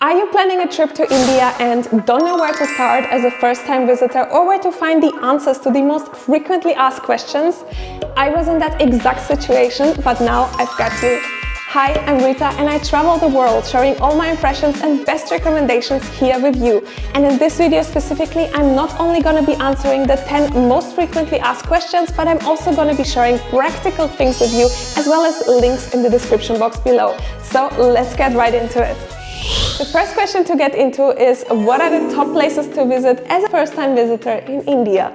Are you planning a trip to India and don't know where to start as a first-time visitor or where to find the answers to the most frequently asked questions? I was in that exact situation, but now I've got you. Hi, I'm Rita and I travel the world sharing all my impressions and best recommendations here with you. And in this video specifically, I'm not only going to be answering the 10 most frequently asked questions, but I'm also going to be sharing practical things with you as well as links in the description box below. So let's get right into it. The first question to get into is, what are the top places to visit as a first-time visitor in India?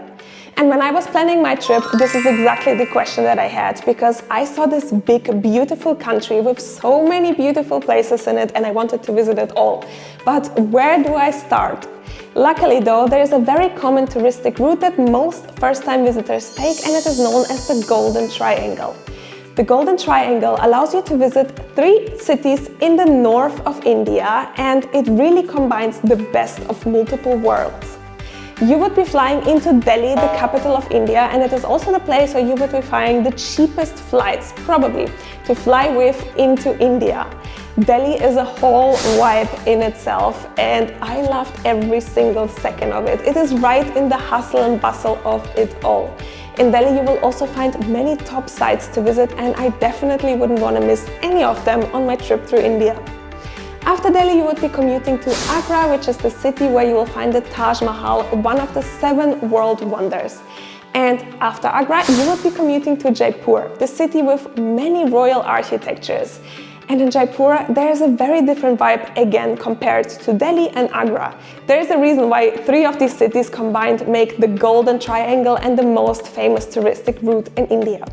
And when I was planning my trip, this is exactly the question that I had, because I saw this big, beautiful country with so many beautiful places in it and I wanted to visit it all. But where do I start? Luckily though, there is a very common touristic route that most first-time visitors take, and it is known as the Golden Triangle. The Golden Triangle allows you to visit 3 cities in the north of India, and it really combines the best of multiple worlds. You would be flying into Delhi, the capital of India, and it is also the place where you would be flying the cheapest flights, probably, to fly with into India. Delhi is a whole vibe in itself, and I loved every single second of it. It is right in the hustle and bustle of it all. In Delhi, you will also find many top sites to visit, and I definitely wouldn't want to miss any of them on my trip through India. After Delhi, you would be commuting to Agra, which is the city where you will find the Taj Mahal, one of the 7 world wonders. And after Agra, you would be commuting to Jaipur, the city with many royal architectures. And in Jaipur, there is a very different vibe again compared to Delhi and Agra. There is a reason why 3 of these cities combined make the Golden Triangle and the most famous touristic route in India.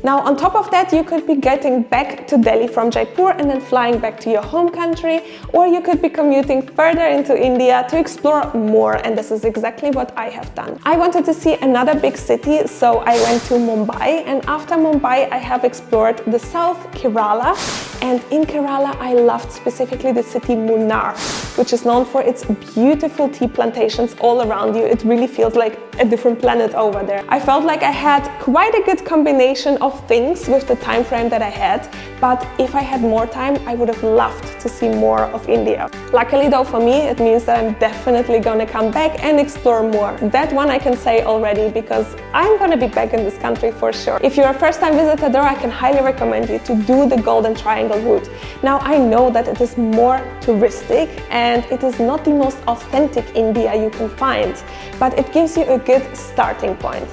Now, on top of that, you could be getting back to Delhi from Jaipur and then flying back to your home country, or you could be commuting further into India to explore more, and this is exactly what I have done. I wanted to see another big city, so I went to Mumbai, and after Mumbai, I have explored the south, Kerala, and in Kerala, I loved specifically the city Munnar, which is known for its beautiful tea plantations all around you. It really feels like a different planet over there. I felt like I had quite a good combination of things with the time frame that I had, but if I had more time, I would have loved to see more of India. Luckily though, for me, it means that I'm definitely gonna come back and explore more. That one I can say already, because I'm gonna be back in this country for sure. If you're a first-time visitor there, I can highly recommend you to do the Golden Triangle route. Now, I know that it is more touristic and it is not the most authentic India you can find, but it gives you a good starting point.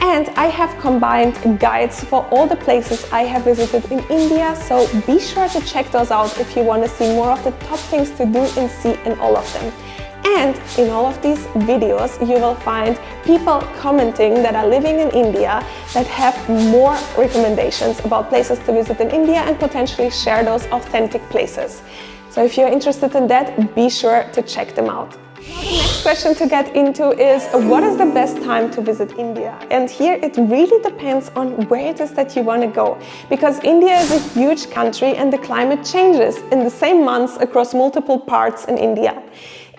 And I have combined guides for all the places I have visited in India, so be sure to check those out if you want to see more of the top things to do and see in all of them. And in all of these videos, you will find people commenting that are living in India that have more recommendations about places to visit in India and potentially share those authentic places. So if you're interested in that, be sure to check them out. Now, the next question to get into is, what is the best time to visit India? And here it really depends on where it is that you want to go, because India is a huge country and the climate changes in the same months across multiple parts in India.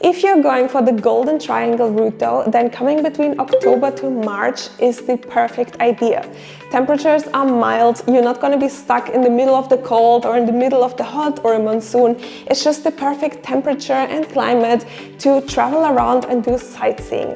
If you're going for the Golden Triangle route though, then coming between October to March is the perfect idea. Temperatures are mild, you're not going to be stuck in the middle of the cold or in the middle of the hot or a monsoon. It's just the perfect temperature and climate to travel around and do sightseeing.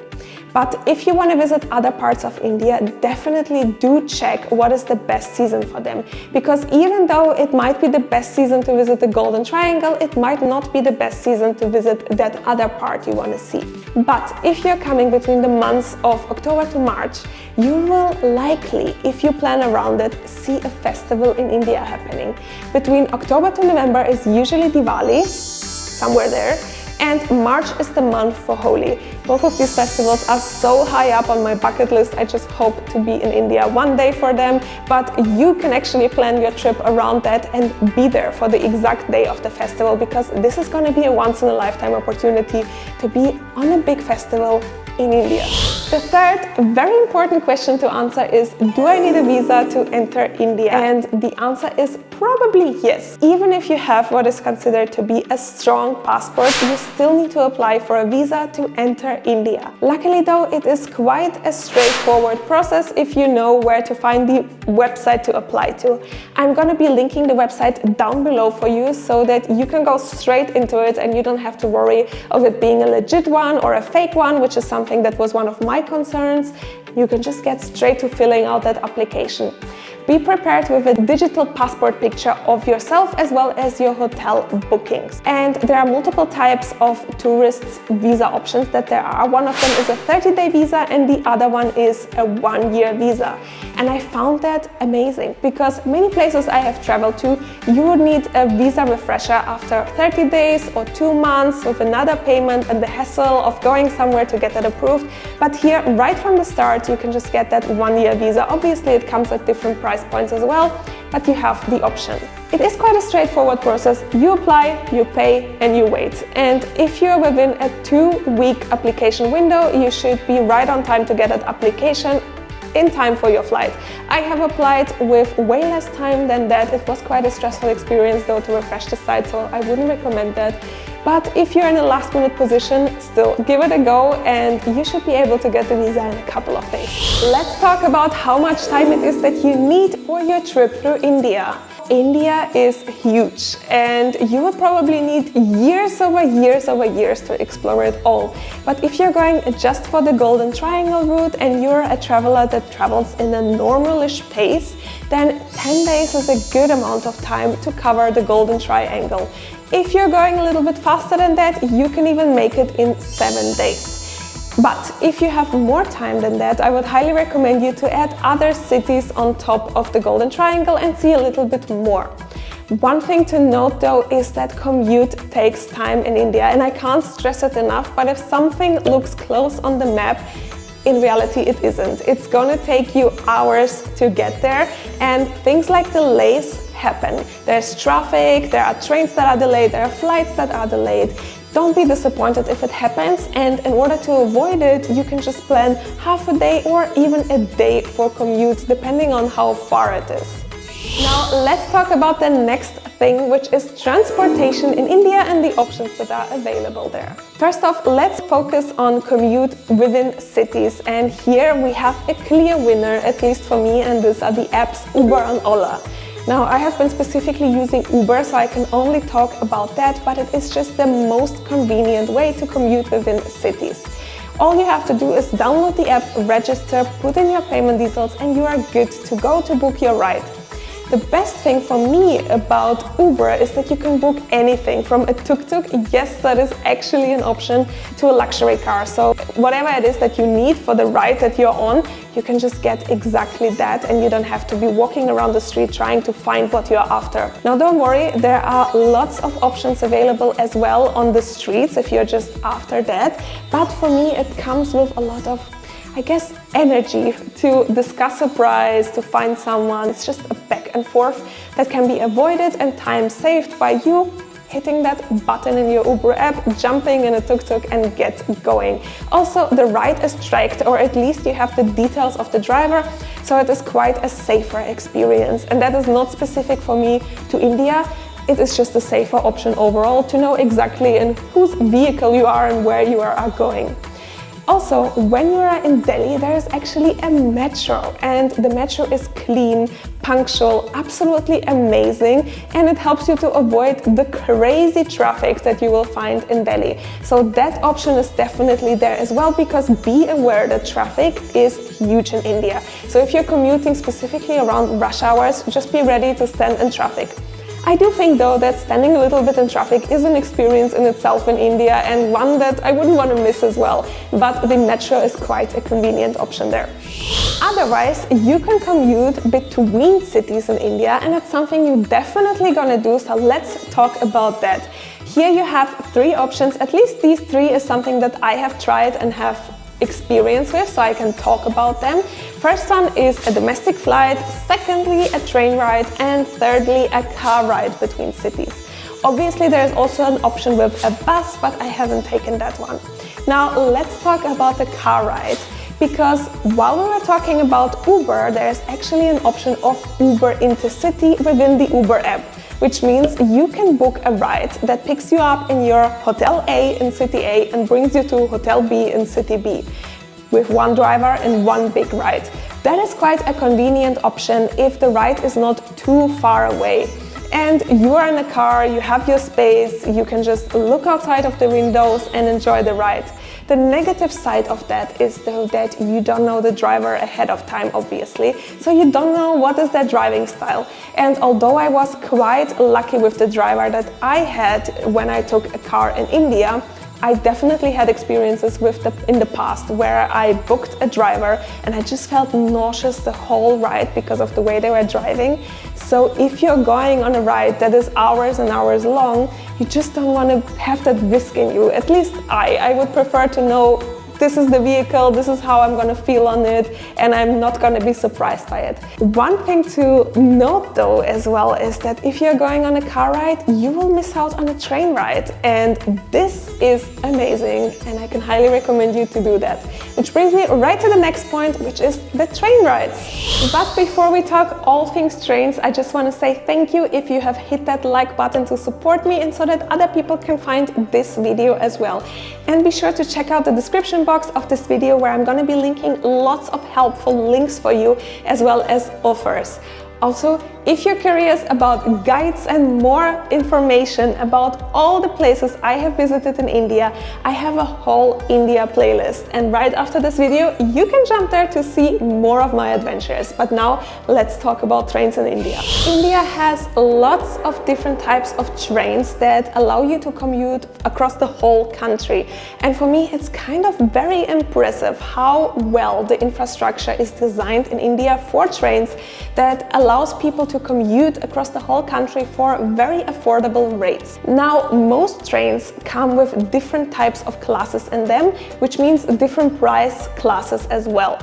But if you want to visit other parts of India, definitely do check what is the best season for them. Because even though it might be the best season to visit the Golden Triangle, it might not be the best season to visit that other part you want to see. But if you're coming between the months of October to March, you will likely, if you plan around it, see a festival in India happening. Between October to November is usually Diwali, somewhere there. And March is the month for Holi. Both of these festivals are so high up on my bucket list. I just hope to be in India one day for them, but you can actually plan your trip around that and be there for the exact day of the festival, because this is going to be a once-in-a-lifetime opportunity to be on a big festival in India. The third very important question to answer is, do I need a visa to enter India? And the answer is Probably yes. Even if you have what is considered to be a strong passport, you still need to apply for a visa to enter India. Luckily though, it is quite a straightforward process if you know where to find the website to apply to. I'm gonna be linking the website down below for you so that you can go straight into it and you don't have to worry of it being a legit one or a fake one, which is something that was one of my concerns. You can just get straight to filling out that application. Be prepared with a digital passport picture of yourself as well as your hotel bookings. And there are multiple types of tourist visa options that there are. One of them is a 30-day visa and the other one is a 1-year visa. And I found that amazing because many places I have traveled to, you would need a visa refresher after 30 days or 2 months with another payment and the hassle of going somewhere to get that approved. But here, right from the start, you can just get that 1-year visa. Obviously, it comes at different price points as well, but you have the option. It is quite a straightforward process. You apply, you pay, and you wait. And if you're within a 2-week application window, you should be right on time to get that application in time for your flight. I have applied with way less time than that. It was quite a stressful experience though to refresh the site, so I wouldn't recommend that. But if you're in a last-minute position, still give it a go and you should be able to get the visa in a couple of days. Let's talk about how much time it is that you need for your trip through India. India is huge and you will probably need years over years to explore it all. But if you're going just for the Golden Triangle route and you're a traveler that travels in a normalish pace, then 10 days is a good amount of time to cover the Golden Triangle. If you're going a little bit faster than that, you can even make it in 7 days. But if you have more time than that, I would highly recommend you to add other cities on top of the Golden Triangle and see a little bit more. One thing to note though is that commute takes time in India, and I can't stress it enough, but if something looks close on the map, in reality it isn't. It's gonna take you hours to get there, and things like delays happen. There's traffic, there are trains that are delayed, there are flights that are delayed. Don't be disappointed if it happens, and in order to avoid it, you can just plan half a day or even a day for commute, depending on how far it is. Now let's talk about the next thing, which is transportation in India and the options that are available there. First off, let's focus on commute within cities, and here we have a clear winner, at least for me, and these are the apps Uber and Ola. Now, I have been specifically using Uber, so I can only talk about that, but it is just the most convenient way to commute within cities. All you have to do is download the app, register, put in your payment details, and you are good to go to book your ride. The best thing for me about Uber is that you can book anything from a tuk-tuk, yes, that is actually an option, to a luxury car. So whatever it is that you need for the ride that you're on, you can just get exactly that, and you don't have to be walking around the street trying to find what you're after. Now don't worry, there are lots of options available as well on the streets if you're just after that. But for me, it comes with a lot of, I guess, energy to discuss a price, to find someone. It's just a back and forth that can be avoided and time saved by you hitting that button in your Uber app, jumping in a tuk-tuk and get going. Also, the ride is tracked, or at least you have the details of the driver, so it is quite a safer experience. And that is not specific for me to India. It is just a safer option overall to know exactly in whose vehicle you are and where you are going. Also, when you are in Delhi, there is actually a metro, and the metro is clean, punctual, absolutely amazing, and it helps you to avoid the crazy traffic that you will find in Delhi. So that option is definitely there as well, because be aware that traffic is huge in India. So if you're commuting specifically around rush hours, just be ready to stand in traffic. I do think though that standing a little bit in traffic is an experience in itself in India, and one that I wouldn't want to miss as well. But the metro is quite a convenient option there. Otherwise, you can commute between cities in India, and it's something you're definitely gonna do, so let's talk about that. Here you have 3 options. At least these 3 is something that I have tried and have experience with, so I can talk about them. First one is a domestic flight, secondly a train ride, and thirdly a car ride between cities. Obviously there is also an option with a bus, but I haven't taken that one. Now let's talk about the car ride. because while we were talking about Uber, there's actually an option of Uber Intercity within the Uber app, which means you can book a ride that picks you up in your Hotel A in City A and brings you to Hotel B in City B, with one driver and one big ride. That is quite a convenient option if the ride is not too far away. And you are in a car, you have your space, you can just look outside of the windows and enjoy the ride. The negative side of that is though that you don't know the driver ahead of time, obviously, so you don't know what is their driving style. And although I was quite lucky with the driver that I had when I took a car in India, I definitely had experiences in the past where I booked a driver and I just felt nauseous the whole ride because of the way they were driving. So if you're going on a ride that is hours and hours long, you just don't want to have that risk in you. At least I would prefer to know this is the vehicle, this is how I'm going to feel on it, and I'm not going to be surprised by it. One thing to note though as well is that if you're going on a car ride, you will miss out on a train ride, and this is amazing and I can highly recommend you to do that. Which brings me right to the next point, which is the train rides. But before we talk all things trains, I just want to say thank you if you have hit that like button to support me and so that other people can find this video as well. And be sure to check out the description box of this video where I'm going to be linking lots of helpful links for you as well as offers. Also, if you're curious about guides and more information about all the places I have visited in India, I have a whole India playlist, and right after this video you can jump there to see more of my adventures. But now let's talk about trains in India. India has lots of different types of trains that allow you to commute across the whole country, and for me it's kind of very impressive how well the infrastructure is designed in India for trains that allows people to commute across the whole country for very affordable rates. Now, most trains come with different types of classes in them, which means different price classes as well.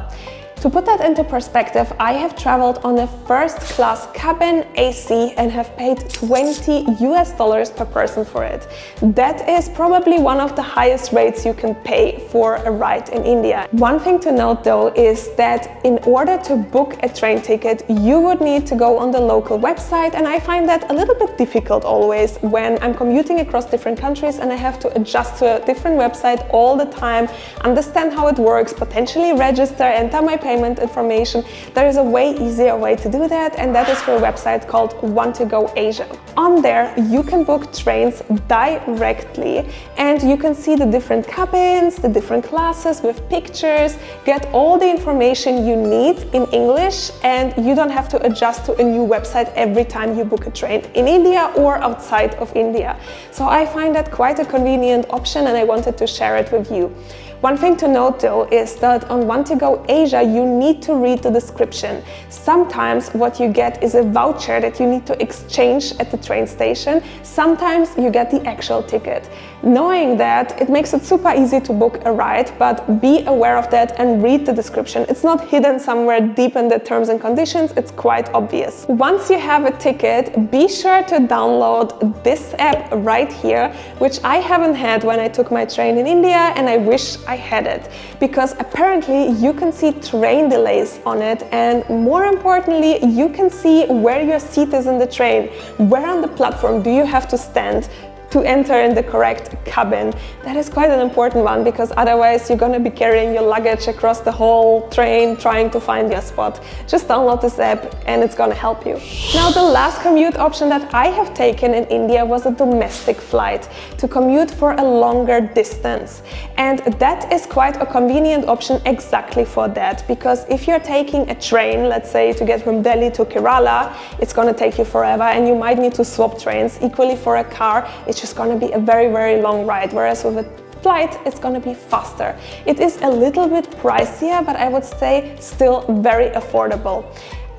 To put that into perspective, I have traveled on a first class cabin AC and have paid $20 per person for it. That is probably one of the highest rates you can pay for a ride in India. One thing to note though is that in order to book a train ticket, you would need to go on the local website, and I find that a little bit difficult always when I'm commuting across different countries and I have to adjust to a different website all the time, understand how it works, potentially register, enter my payment information. There is a way easier way to do that, and that is through a website called Want to Go Asia. On there you can book trains directly and you can see the different cabins, the different classes with pictures, get all the information you need in English, and you don't have to adjust to a new website every time you book a train in India or outside of India. So I find that quite a convenient option and I wanted to share it with you. One thing to note though is that on Want to Go Asia you need to read the description. Sometimes what you get is a voucher that you need to exchange at the train station. Sometimes you get the actual ticket. Knowing that, it makes it super easy to book a ride, but be aware of that and read the description. It's not hidden somewhere deep in the terms and conditions, it's quite obvious. Once you have a ticket, be sure to download this app right here, which I haven't had when I took my train in India, and I wish I had it, because apparently you can see train delays on it, and more importantly, you can see where your seat is in the train. Where on the platform do you have to stand to enter in the correct cabin? That is quite an important one, because otherwise you're going to be carrying your luggage across the whole train trying to find your spot. Just download this app and it's going to help you. Now, the last commute option that I have taken in India was a domestic flight to commute for a longer distance. And that is quite a convenient option exactly for that, because if you're taking a train, let's say to get from Delhi to Kerala, it's going to take you forever and you might need to swap trains. Equally for a car, it's just going to be a very, very long ride, whereas with a flight, it's going to be faster. It is a little bit pricier, but I would say still very affordable.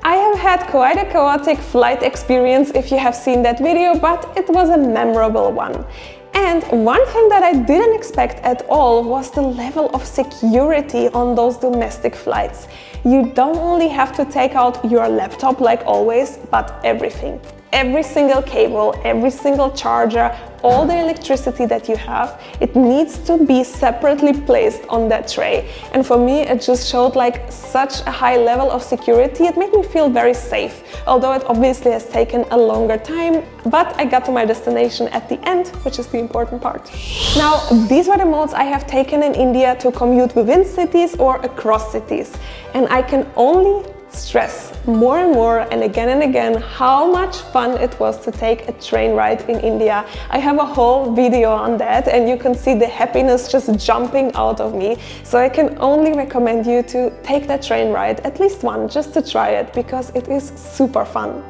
I have had quite a chaotic flight experience if you have seen that video, but it was a memorable one. And one thing that I didn't expect at all was the level of security on those domestic flights. You don't only have to take out your laptop like always, but everything. every single cable, every single charger, all the electricity that you have, it needs to be separately placed on that tray. And for me, it just showed like such a high level of security. It made me feel very safe, although it obviously has taken a longer time, but I got to my destination at the end, which is the important part. Now, these were the modes I have taken in India to commute within cities or across cities. And I can only stress more and again how much fun it was to take a train ride in India. I have a whole video on that and you can see the happiness just jumping out of me. So I can only recommend you to take that train ride, at least one, just to try it, because it is super fun.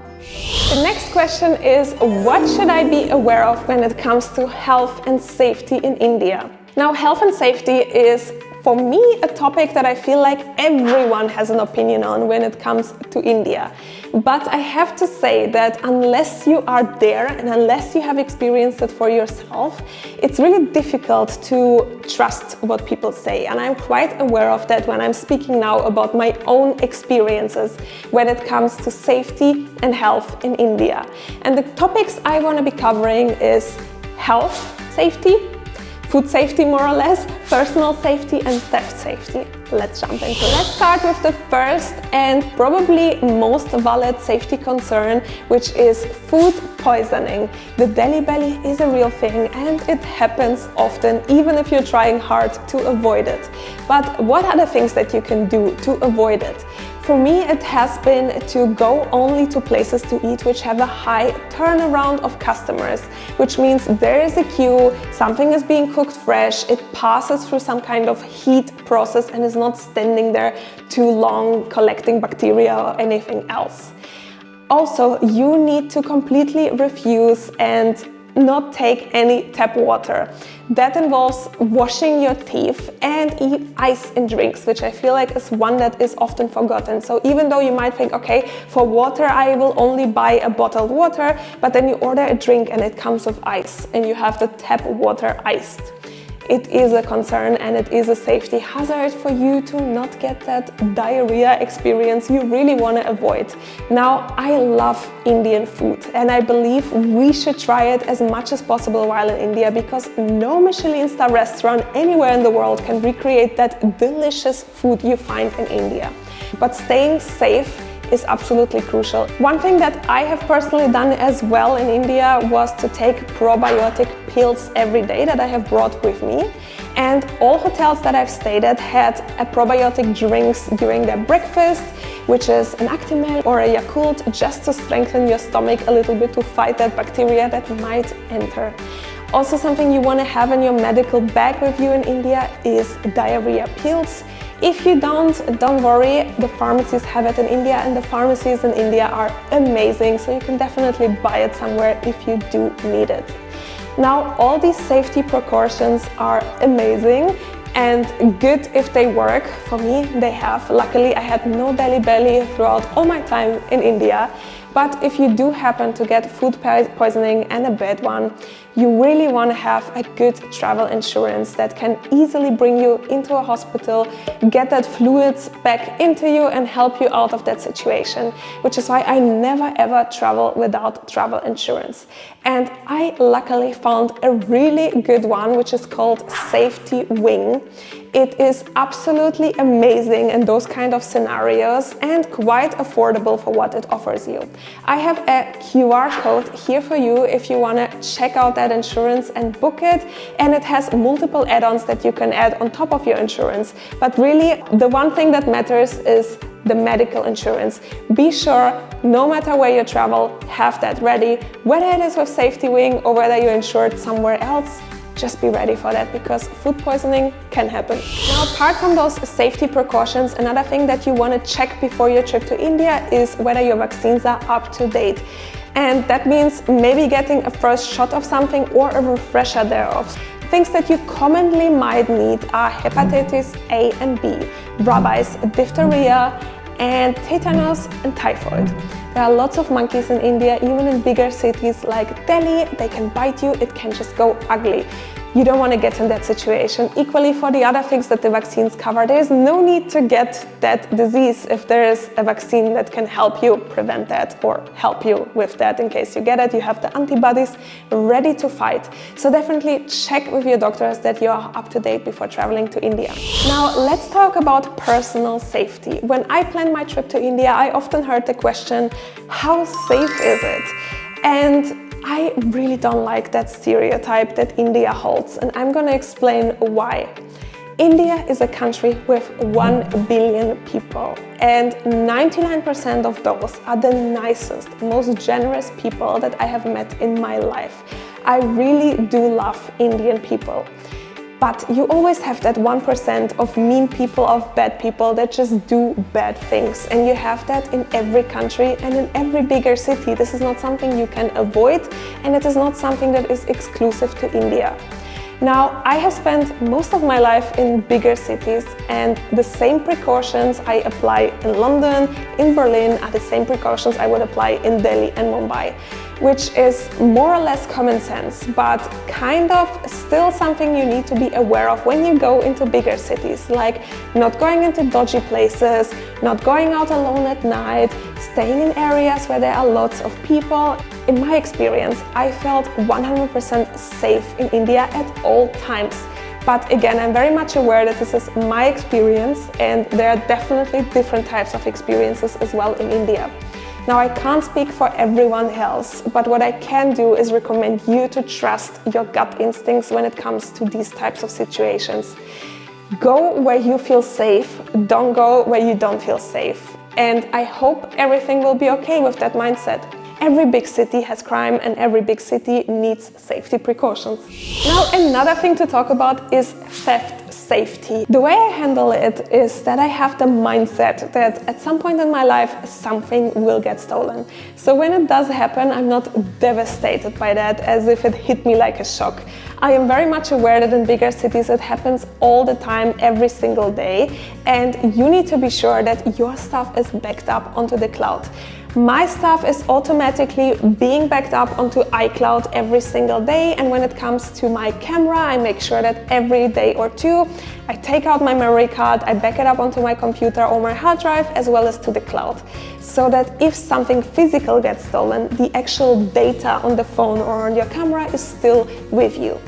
The next question is, what should I be aware of when it comes to health and safety in India? Now, health and safety is, for me, a topic that I feel like everyone has an opinion on when it comes to India. But I have to say that unless you are there and unless you have experienced it for yourself, it's really difficult to trust what people say. And I'm quite aware of that when I'm speaking now about my own experiences when it comes to safety and health in India. And the topics I want to be covering is health safety, food safety more or less, personal safety and theft safety. Let's jump into it. Let's start with the first and probably most valid safety concern, which is food poisoning. The Delhi belly is a real thing and it happens often, even if you're trying hard to avoid it. But what are the things that you can do to avoid it? For me, it has been to go only to places to eat which have a high turnaround of customers, which means there is a queue, something is being cooked fresh, it passes through some kind of heat process and is not standing there too long collecting bacteria or anything else. Also, you need to completely refuse and not take any tap water. That involves washing your teeth and eat ice in drinks, which I feel like is one that is often forgotten. So even though you might think, okay, for water I will only buy a bottled water, but then you order a drink and it comes with ice and you have the tap water iced. It is a concern and it is a safety hazard for you to not get that diarrhea experience you really want to avoid. Now, I love Indian food and I believe we should try it as much as possible while in India, because no Michelin star restaurant anywhere in the world can recreate that delicious food you find in India. But staying safe is absolutely crucial. One thing that I have personally done as well in India was to take probiotic pills every day that I have brought with me. And all hotels that I've stayed at had a probiotic drinks during their breakfast, which is an Actimel or a Yakult, just to strengthen your stomach a little bit to fight that bacteria that might enter. Also, something you want to have in your medical bag with you in India is diarrhea pills. If you don't worry, the pharmacies have it in India and the pharmacies in India are amazing, so you can definitely buy it somewhere if you do need it. Now, all these safety precautions are amazing and good if they work. For me, they have. Luckily, I had no Delhi belly throughout all my time in India. But if you do happen to get food poisoning and a bad one, you really want to have a good travel insurance that can easily bring you into a hospital, get that fluids back into you and help you out of that situation, which is why I never ever travel without travel insurance. And I luckily found a really good one, which is called Safety Wing. It is absolutely amazing in those kind of scenarios and quite affordable for what it offers you. I have a QR code here for you if you want to check out that insurance and book it, and it has multiple add-ons that you can add on top of your insurance. But really, the one thing that matters is the medical insurance. Be sure, no matter where you travel, have that ready, whether it is with Safety Wing or whether you're insured somewhere else. Just be ready for that, because food poisoning can happen. Now, apart from those safety precautions, another thing that you want to check before your trip to India is whether your vaccines are up to date. And that means maybe getting a first shot of something or a refresher thereof. Things that you commonly might need are hepatitis A and B, rabies, diphtheria, and tetanus and typhoid. There are lots of monkeys in India, even in bigger cities like Delhi. They can bite you, it can just go ugly. You don't want to get in that situation. Equally for the other things that the vaccines cover, there is no need to get that disease if there is a vaccine that can help you prevent that or help you with that. In case you get it, you have the antibodies ready to fight. So definitely check with your doctors that you are up to date before traveling to India. Now let's talk about personal safety. When I planned my trip to India, I often heard the question, how safe is it? And I really don't like that stereotype that India holds, and I'm going to explain why. India is a country with 1 billion people, and 99% of those are the nicest, most generous people that I have met in my life. I really do love Indian people. But you always have that 1% of mean people, of bad people that just do bad things. And you have that in every country and in every bigger city. This is not something you can avoid, and it is not something that is exclusive to India. Now, I have spent most of my life in bigger cities, and the same precautions I apply in London, in Berlin, are the same precautions I would apply in Delhi and Mumbai, which is more or less common sense, but kind of still something you need to be aware of when you go into bigger cities, like not going into dodgy places, not going out alone at night, staying in areas where there are lots of people. In my experience, I felt 100% safe in India at all times. But again, I'm very much aware that this is my experience, and there are definitely different types of experiences as well in India. Now, I can't speak for everyone else, but what I can do is recommend you to trust your gut instincts when it comes to these types of situations. Go where you feel safe, don't go where you don't feel safe. And I hope everything will be okay with that mindset. Every big city has crime, and every big city needs safety precautions. Now, another thing to talk about is theft safety. The way I handle it is that I have the mindset that at some point in my life, something will get stolen. So when it does happen, I'm not devastated by that as if it hit me like a shock. I am very much aware that in bigger cities it happens all the time, every single day, and you need to be sure that your stuff is backed up onto the cloud. My stuff is automatically being backed up onto iCloud every single day, and when it comes to my camera, I make sure that every day or two I take out my memory card, I back it up onto my computer or my hard drive as well as to the cloud, so that if something physical gets stolen, the actual data on the phone or on your camera is still with you.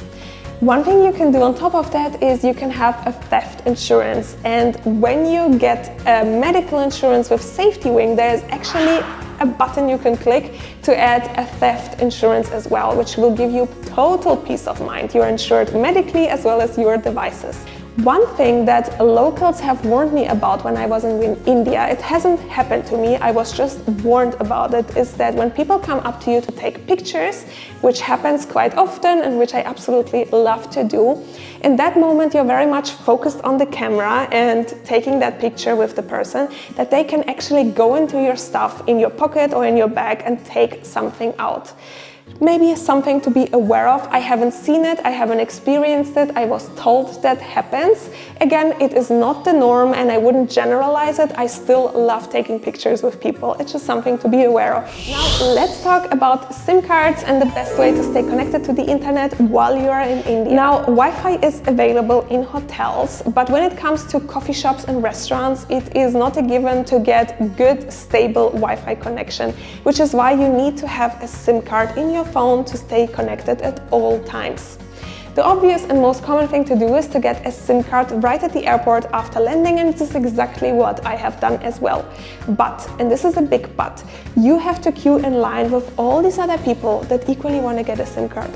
One thing you can do on top of that is you can have a theft insurance, and when you get a medical insurance with Safety Wing, there is actually a button you can click to add a theft insurance as well, which will give you total peace of mind. You're insured medically as well as your devices. One thing that locals have warned me about when I was in India, it hasn't happened to me, I was just warned about it, is that when people come up to you to take pictures, which happens quite often and which I absolutely love to do, in that moment you're very much focused on the camera and taking that picture with the person, that they can actually go into your stuff in your pocket or in your bag and take something out. Maybe something to be aware of. I haven't seen it, I haven't experienced it, I was told that happens. Again, it is not the norm and I wouldn't generalize it. I still love taking pictures with people. It's just something to be aware of. Now let's talk about SIM cards and the best way to stay connected to the internet while you are in India. Now, Wi-Fi is available in hotels, but when it comes to coffee shops and restaurants, it is not a given to get good, stable Wi-Fi connection, which is why you need to have a SIM card in your phone to stay connected at all times. The obvious and most common thing to do is to get a SIM card right at the airport after landing, and this is exactly what I have done as well. But, and this is a big but, you have to queue in line with all these other people that equally want to get a SIM card.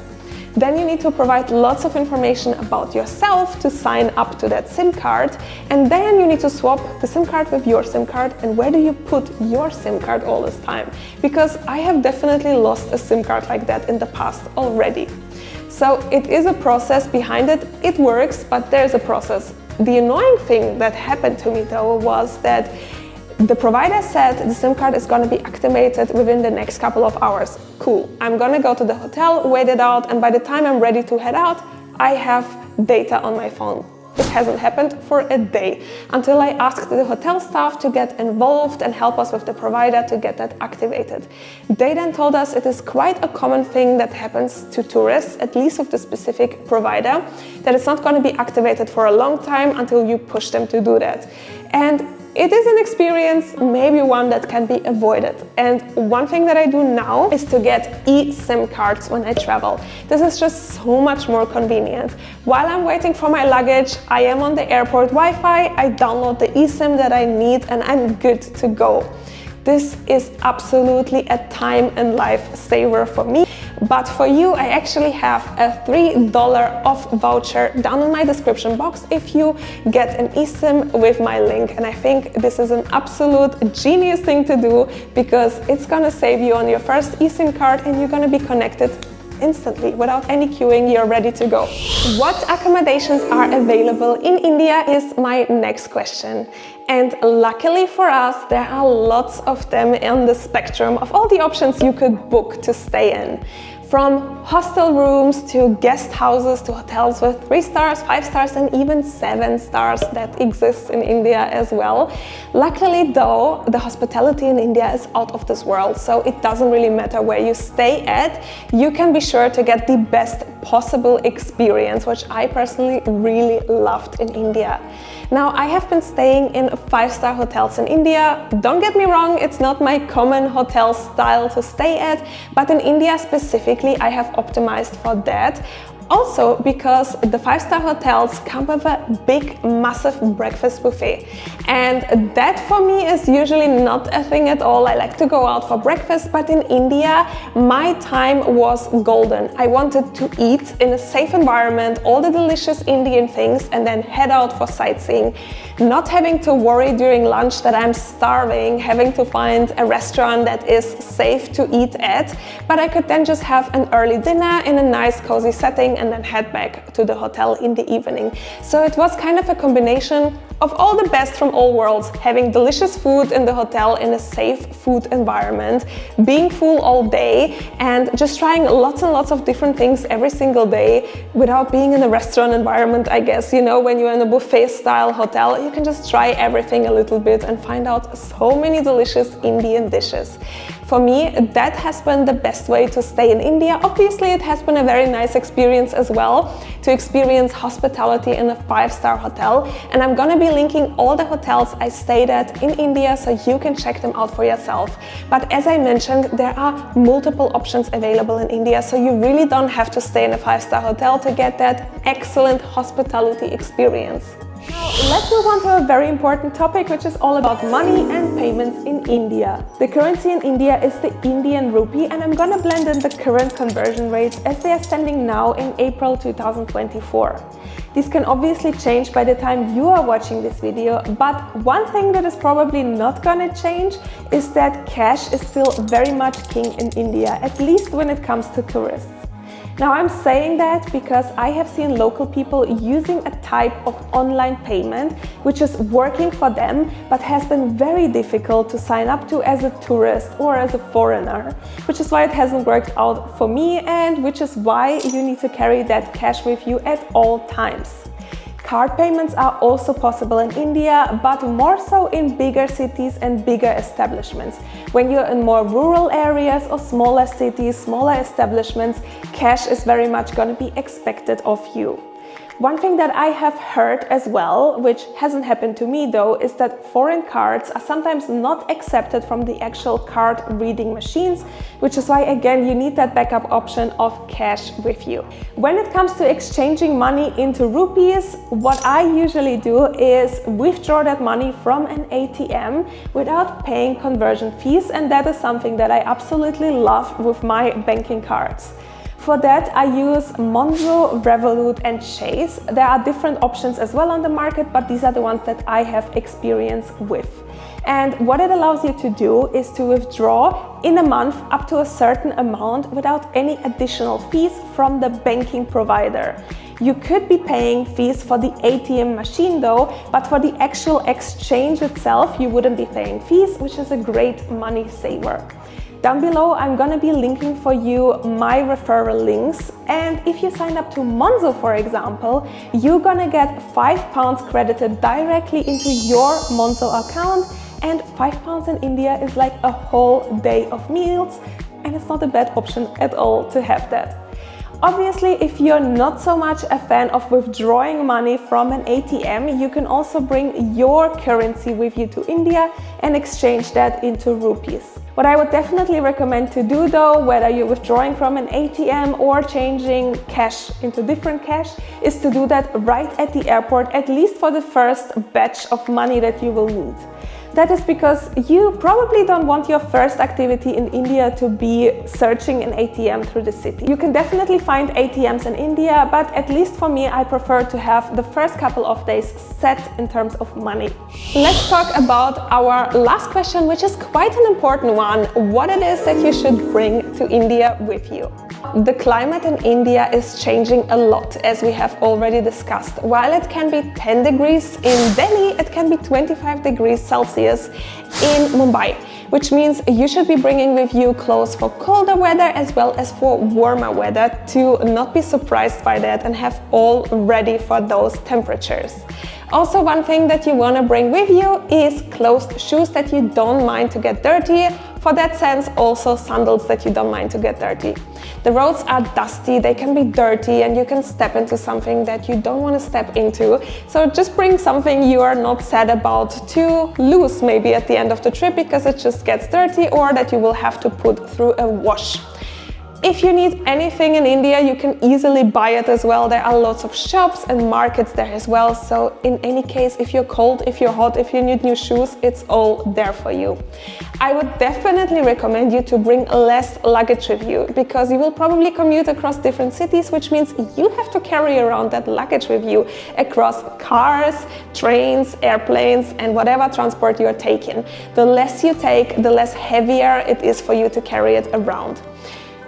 Then you need to provide lots of information about yourself to sign up to that SIM card, and then you need to swap the SIM card with your SIM card. And where do you put your SIM card all this time? Because I have definitely lost a SIM card like that in the past already. So it is a process behind it. It works, but there's a process. The annoying thing that happened to me though was that the provider said the SIM card is going to be activated within the next couple of hours. Cool. I'm going to go to the hotel, wait it out, and by the time I'm ready to head out, I have data on my phone. it hasn't happened for a day until I asked the hotel staff to get involved and help us with the provider to get that activated. They then told us it is quite a common thing that happens to tourists, at least with the specific provider, that it's not going to be activated for a long time until you push them to do that. And it is an experience, maybe one that can be avoided. And one thing that I do now is to get eSIM cards when I travel. This is just so much more convenient. While I'm waiting for my luggage, I am on the airport Wi-Fi, I download the eSIM that I need, and I'm good to go. This is absolutely a time and life saver for me. But for you, I actually have a $3 off voucher down in my description box if you get an eSIM with my link. And I think this is an absolute genius thing to do because it's gonna save you on your first eSIM card and you're gonna be connected instantly without any queuing. You're ready to go. What accommodations are available in India is my next question. And luckily for us, there are lots of them on the spectrum of all the options you could book to stay in. From hostel rooms to guest houses to hotels with 3 stars, 5 stars and even 7 stars that exist in India as well. Luckily though, the hospitality in India is out of this world, so it doesn't really matter where you stay at. You can be sure to get the best possible experience, which I personally really loved in India. Now, I have been staying in 5-star hotels in India. Don't get me wrong, it's not my common hotel style to stay at, but in India specifically, I have optimized for that. Also because the 5-star hotels come with a big, massive breakfast buffet. And that for me is usually not a thing at all. I like to go out for breakfast, but in India, my time was golden. I wanted to eat in a safe environment, all the delicious Indian things, and then head out for sightseeing. Not having to worry during lunch that I'm starving, having to find a restaurant that is safe to eat at, but I could then just have an early dinner in a nice cozy setting and then head back to the hotel in the evening. So it was kind of a combination of all the best from all worlds, having delicious food in the hotel in a safe food environment, being full all day and just trying lots and lots of different things every single day without being in a restaurant environment, I guess. You know, when you're in a buffet style hotel, you can just try everything a little bit and find out so many delicious Indian dishes. For me, that has been the best way to stay in India. Obviously, it has been a very nice experience as well to experience hospitality in a 5-star hotel. And I'm gonna be linking all the hotels I stayed at in India so you can check them out for yourself. But as I mentioned, there are multiple options available in India, so you really don't have to stay in a 5-star hotel to get that excellent hospitality experience. Now, let's move on to a very important topic, which is all about money and payments in India. The currency in India is the Indian rupee, and I'm gonna blend in the current conversion rates as they are standing now in April 2024. These can obviously change by the time you are watching this video, but one thing that is probably not gonna change is that cash is still very much king in India, at least when it comes to tourists. Now, I'm saying that because I have seen local people using a type of online payment which is working for them but has been very difficult to sign up to as a tourist or as a foreigner, which is why it hasn't worked out for me and which is why you need to carry that cash with you at all times. Card payments are also possible in India, but more so in bigger cities and bigger establishments. When you're in more rural areas or smaller cities, smaller establishments, cash is very much going to be expected of you. One thing that I have heard as well, which hasn't happened to me though, is that foreign cards are sometimes not accepted from the actual card reading machines, which is why again you need that backup option of cash with you. When it comes to exchanging money into rupees, what I usually do is withdraw that money from an ATM without paying conversion fees, and that is something that I absolutely love with my banking cards. For that, I use Monzo, Revolut and Chase. There are different options as well on the market, but these are the ones that I have experience with. And what it allows you to do is to withdraw in a month up to a certain amount without any additional fees from the banking provider. You could be paying fees for the ATM machine though, but for the actual exchange itself, you wouldn't be paying fees, which is a great money saver. Down below, I'm gonna be linking for you my referral links. And if you sign up to Monzo, for example, you're gonna get £5 credited directly into your Monzo account. And £5 in India is like a whole day of meals. And it's not a bad option at all to have that. Obviously, if you're not so much a fan of withdrawing money from an ATM, you can also bring your currency with you to India and exchange that into rupees. What I would definitely recommend to do though, whether you're withdrawing from an ATM or changing cash into different cash, is to do that right at the airport, at least for the first batch of money that you will need. That is because you probably don't want your first activity in India to be searching an ATM through the city. You can definitely find ATMs in India, but at least for me, I prefer to have the first couple of days set in terms of money. Let's talk about our last question, which is quite an important one: what it is that you should bring to India with you. The climate in India is changing a lot, as we have already discussed. While it can be 10 degrees in Delhi, it can be 25 degrees Celsius in Mumbai, which means you should be bringing with you clothes for colder weather as well as for warmer weather to not be surprised by that and have all ready for those temperatures. Also, one thing that you want to bring with you is closed shoes that you don't mind to get dirty. For that sense, also sandals that you don't mind to get dirty. The roads are dusty, they can be dirty, and you can step into something that you don't want to step into. So just bring something you are not sad about to lose maybe at the end of the trip because it just gets dirty or that you will have to put through a wash. If you need anything in India, you can easily buy it as well. There are lots of shops and markets there as well. So in any case, if you're cold, if you're hot, if you need new shoes, it's all there for you. I would definitely recommend you to bring less luggage with you because you will probably commute across different cities, which means you have to carry around that luggage with you across cars, trains, airplanes, and whatever transport you're taking. The less you take, the less heavier it is for you to carry it around.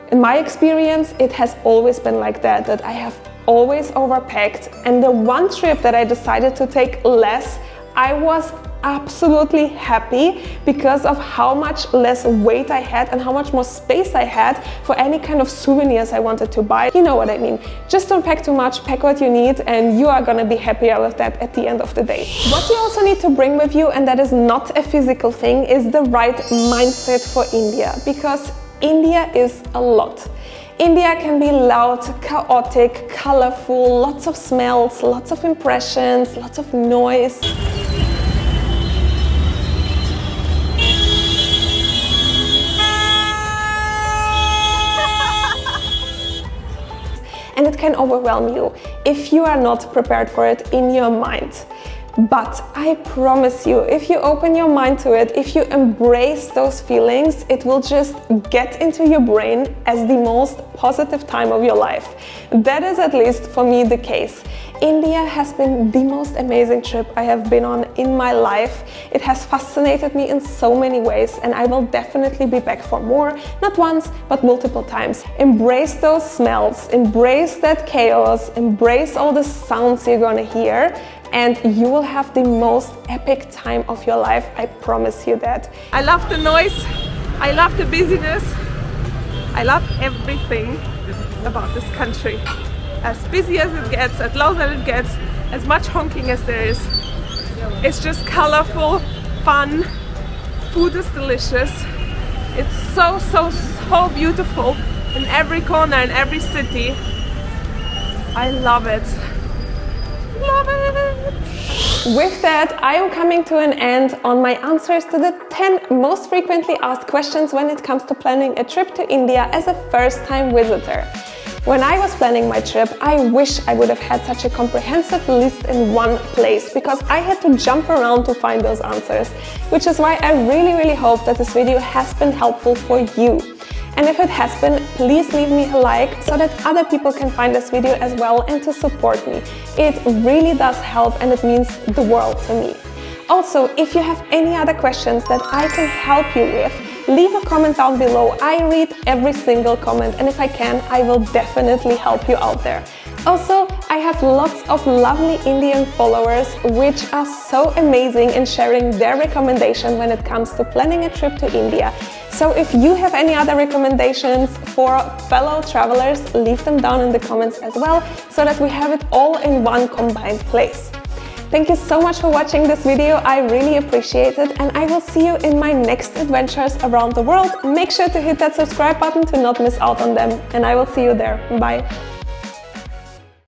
In my experience, it has always been like that I have always overpacked, and the one trip that I decided to take less, I was absolutely happy because of how much less weight I had and how much more space I had for any kind of souvenirs I wanted to buy. You know what I mean. Just don't pack too much, pack what you need, and you are gonna be happier with that at the end of the day. What you also need to bring with you, and that is not a physical thing, is the right mindset for India, because India is a lot. India can be loud, chaotic, colorful, lots of smells, lots of impressions, lots of noise. And it can overwhelm you if you are not prepared for it in your mind. But I promise you, if you open your mind to it, if you embrace those feelings, it will just get into your brain as the most positive time of your life. That is at least for me the case. India has been the most amazing trip I have been on in my life. It has fascinated me in so many ways, and I will definitely be back for more, not once, but multiple times. Embrace those smells, embrace that chaos, embrace all the sounds you're gonna hear, and you will have the most epic time of your life, I promise you that. I love the noise, I love the busyness, I love everything about this country. As busy as it gets, as loud as it gets, as much honking as there is. It's just colorful, fun, food is delicious. It's so beautiful in every corner, in every city. I love it. Love it! With that, I am coming to an end on my answers to the 10 most frequently asked questions when it comes to planning a trip to India as a first-time visitor. When I was planning my trip, I wish I would have had such a comprehensive list in one place because I had to jump around to find those answers, which is why I really hope that this video has been helpful for you. And if it has been, please leave me a like so that other people can find this video as well and to support me. It really does help and it means the world to me. Also, if you have any other questions that I can help you with, leave a comment down below. I read every single comment, and if I can, I will definitely help you out there. Also, I have lots of lovely Indian followers which are so amazing in sharing their recommendation when it comes to planning a trip to India. So if you have any other recommendations for fellow travelers, leave them down in the comments as well, so that we have it all in one combined place. Thank you so much for watching this video, I really appreciate it, and I will see you in my next adventures around the world. Make sure to hit that subscribe button to not miss out on them, and I will see you there. Bye!